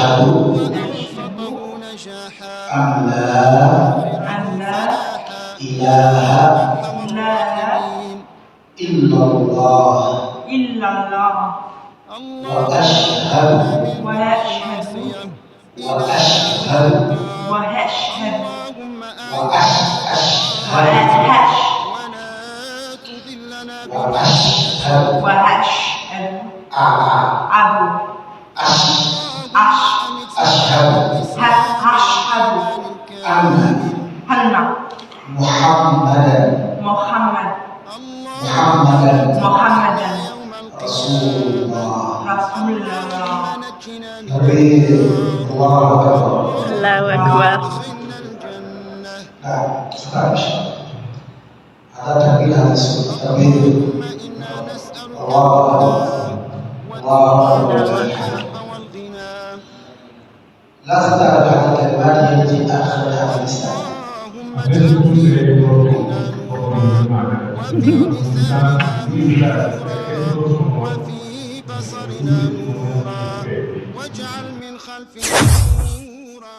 أشهد أن لا إله إلا الله وأشهد أن محمدا رسول الله. نريد الله أكبر. الله أكبر. sekarang ada takbir hadis takbir Allah لا تدع بعد الكلمات التي أخرجها في الإسلام. واجعل من خلفه نورا